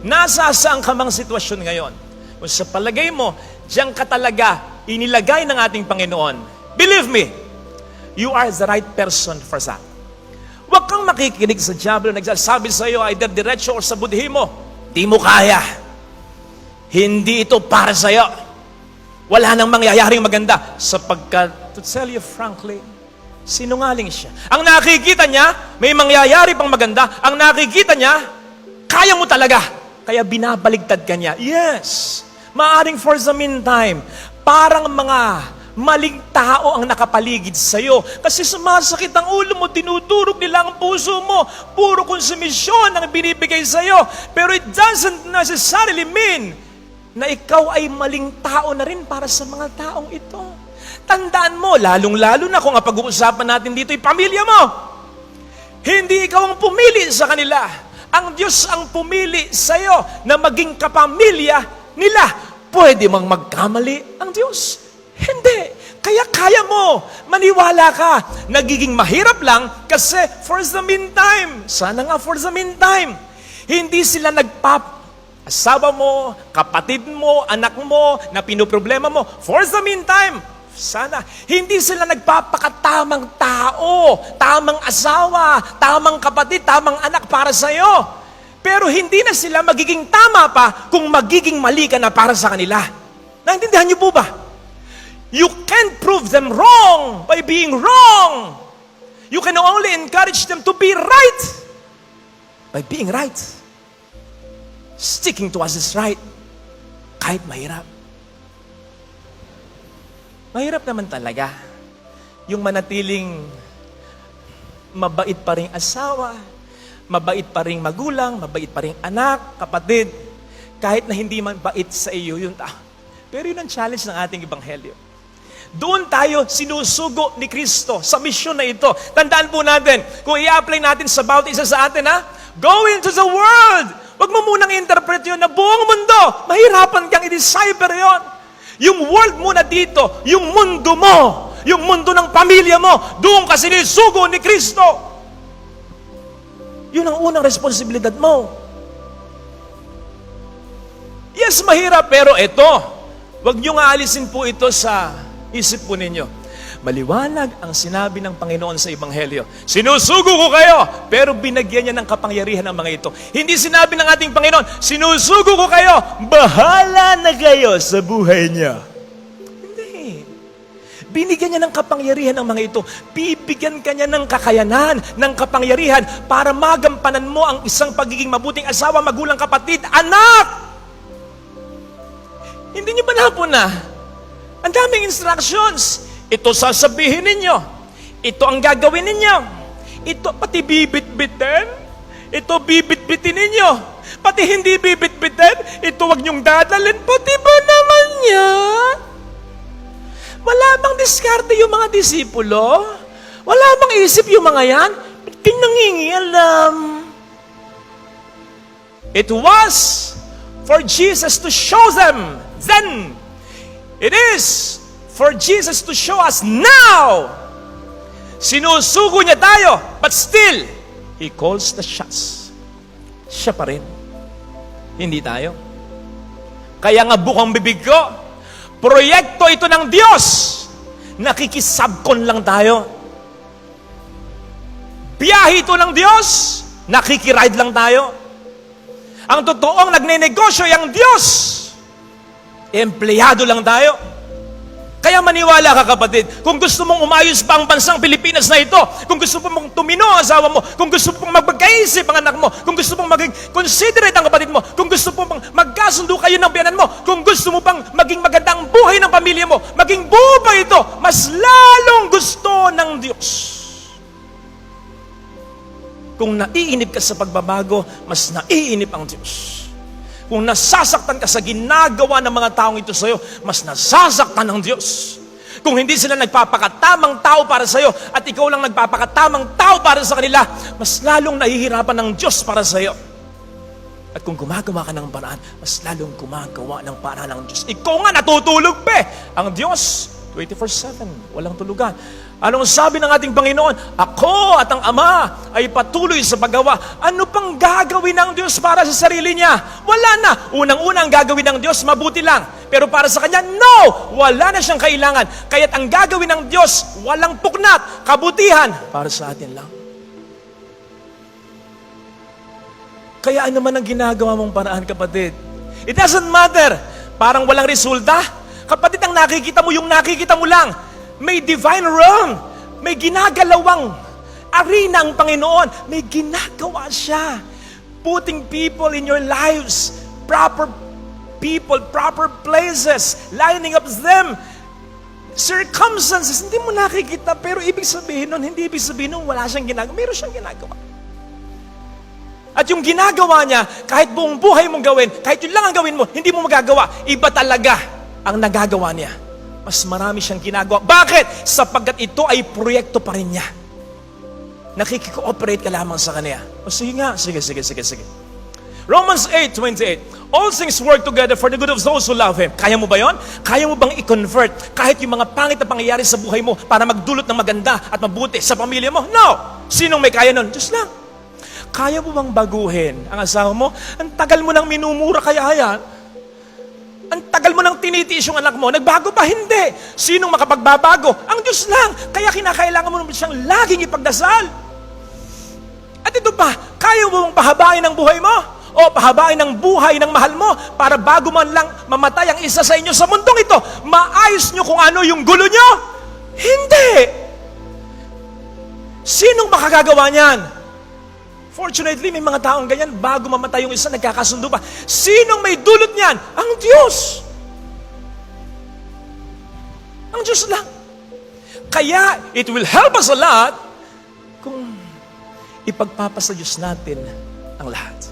Nasa saan ka mang sitwasyon ngayon? Kung sa palagay mo, diyan ka talaga inilagay ng ating Panginoon, believe me, you are the right person for that. Huwag kang makikinig sa diablo na nagsasabi sa iyo, either diretso o sa budhi mo, di mo kaya. Hindi ito para sa iyo. Wala nang mangyayaring maganda. Sapagkat, to tell you frankly, sinungaling siya. Ang nakikita niya, may mangyayari pang maganda. Ang nakikita niya, kaya mo talaga. Kaya binabaligtad ka niya. Yes, maaring for the meantime, parang mga maling tao ang nakapaligid sa iyo. Kasi sumasakit ang ulo mo, tinudurog nila ang puso mo. Puro konsumisyon ang binibigay sa iyo. Pero it doesn't necessarily mean na ikaw ay maling tao na rin para sa mga taong ito. Tandaan mo, lalong-lalo na kung ang pag-uusapan natin dito ay pamilya mo. Hindi ikaw ang pumili sa kanila. Ang Diyos ang pumili sa iyo na maging kapamilya nila. Pwede mang magkamali ang Diyos? Hindi. Kaya mo. Maniwala ka. Nagiging mahirap lang kasi for the meantime. Sana nga for the meantime. Hindi sila asawa mo, kapatid mo, anak mo, na pinoproblema mo. For the meantime, sana. Hindi sila nagpapakatamang tao, tamang asawa, tamang kapatid, tamang anak para sa'yo. Pero hindi na sila magiging tama pa kung magiging mali ka na para sa kanila. Naintindihan niyo po ba? You can't prove them wrong by being wrong. You can only encourage them to be right by being right. Sticking to us is right. Kahit mahirap. Mahirap naman talaga yung manatiling mabait pa ring asawa, mabait pa ring magulang, mabait pa ring anak, kapatid, kahit na hindi man bait sa iyo yung tao. Pero yun ang challenge ng ating ebanghelyo. Doon tayo sinusugo ni Kristo sa misyon na ito. Tandaan po natin, kung i-apply natin sa bawat isa sa atin, go into the world. Huwag mo munang interpret yun na buong mundo. Mahirapan kang i-decipher yun. Yung world muna dito, yung mundo mo, yung mundo ng pamilya mo, doon ka sinisugo ni Kristo. Yun ang unang responsibilidad mo. Yes, mahirap, pero ito, wag nyo nga alisin po ito sa isip po ninyo. Maliwanag ang sinabi ng Panginoon sa Ebanghelyo. Sinusugo ko kayo, pero binagyan niya ng kapangyarihan ng mga ito. Hindi sinabi ng ating Panginoon, sinusugo ko kayo, bahala na kayo sa buhay niya. Hindi. Binigyan niya ng kapangyarihan ng mga ito. Bibigyan ka niya ng kakayanan, ng kapangyarihan para magampanan mo ang isang pagiging mabuting asawa, magulang, kapatid, anak. Hindi niyo ba napuna? Ang daming instructions. Ito sasabihin ninyo. Ito ang gagawin ninyo. Ito pati bibit-bitin. Ito bibit-bitin ninyo. Pati hindi bibit-bitin. Ito wag niyong dadalhin. Pati ba naman niya? Wala bang diskarte yung mga disipulo? Wala bang isip yung mga yan? Pinangingialam. It was for Jesus to show them then. It is for Jesus to show us now. Sinusugo niya tayo, but still, He calls the shots. Siya pa rin. Hindi tayo. Kaya nga bukang bibig ko, proyekto ito ng Diyos. Nakikisabkon lang tayo. Biyahe ito ng Diyos, nakikiride lang tayo. Ang totoong nagnenegosyo ay ang Diyos. Empleyado lang tayo. Kaya maniwala ka, kapatid, kung gusto mong umayos pa ang bansang Pilipinas na ito, kung gusto mong tumino ang asawa mo, kung gusto mong magpagkaisip ang anak mo, kung gusto mong maging considerate ang kapatid mo, kung gusto mong magkasundo kayo ng biyanan mo, kung gusto mo pang maging magandang buhay ng pamilya mo, maging buo pa ito, mas lalong gusto ng Diyos. Kung naiinip ka sa pagbabago, mas naiinip ang Diyos. Kung nasasaktan ka sa ginagawa ng mga taong ito sa iyo, mas nasasaktan ng Diyos. Kung hindi sila nagpapakatamang tao para sa iyo at ikaw lang nagpapakatamang tao para sa kanila, mas lalong nahihirapan ng Diyos para sa iyo. At kung gumagawa ka ng paraan, mas lalong gumagawa ng paraan ng Diyos. Ikaw nga natutulog pa. Ang Diyos, 24/7, walang tulugan. Anong sabi ng ating Panginoon? Ako at ang Ama ay patuloy sa paggawa. Ano pang gagawin ng Diyos para sa sarili niya? Wala na. Unang-una ang gagawin ng Diyos, mabuti lang. Pero para sa Kanya, no! Wala na siyang kailangan. Kaya't ang gagawin ng Diyos, walang puknat, kabutihan, para sa atin lang. Kaya ano man ang ginagawa mong paraan, kapatid? It doesn't matter. Parang walang resulta. Kapatid, ang nakikita mo, yung nakikita mo lang. May divine realm. May ginagalawang arena ang Panginoon. May ginagawa siya. Putting people in your lives. Proper people, proper places. Lining up them. Circumstances. Hindi mo nakikita, pero ibig sabihin nun, hindi ibig sabihin nun, wala siyang ginagawa. Meron siyang ginagawa. At yung ginagawa niya, kahit buong buhay mong gawin, kahit yun lang ang gawin mo, hindi mo magagawa. Iba talaga ang nagagawa niya. Mas marami siyang ginagawa. Bakit? Sapagkat ito ay proyekto pa rin niya. Nakikikooperate ka lamang sa Kanya. O sige nga, sige. Romans 8:28. All things work together for the good of those who love Him. Kaya mo ba yon? Kaya mo bang i-convert kahit yung mga pangit na pangyayari sa buhay mo para magdulot ng maganda at mabuti sa pamilya mo? No! Sinong may kaya nun? Diyos lang. Kaya mo bang baguhin ang asawa mo? Ang tagal mo nang minumura kaya yan. Ang tagal mo nang tinitiis yung anak mo. Nagbago pa? Hindi. Sinong makapagbabago? Ang Diyos lang. Kaya kinakailangan mo naman siyang laging ipagdasal. At ito pa, kaya mo bang pahabain ang buhay mo? O pahabain ang buhay ng mahal mo para bago man lang mamatay ang isa sa inyo sa mundong ito, maayos nyo kung ano yung gulo nyo? Hindi. Sinong makagagawa niyan? Fortunately, may mga taong ganyan, bago mamatay yung isa, nagkakasundo pa. Sinong may dulot niyan? Ang Diyos. Ang Diyos lang. Kaya, it will help us a lot kung ipagpapasa Diyos natin ang lahat.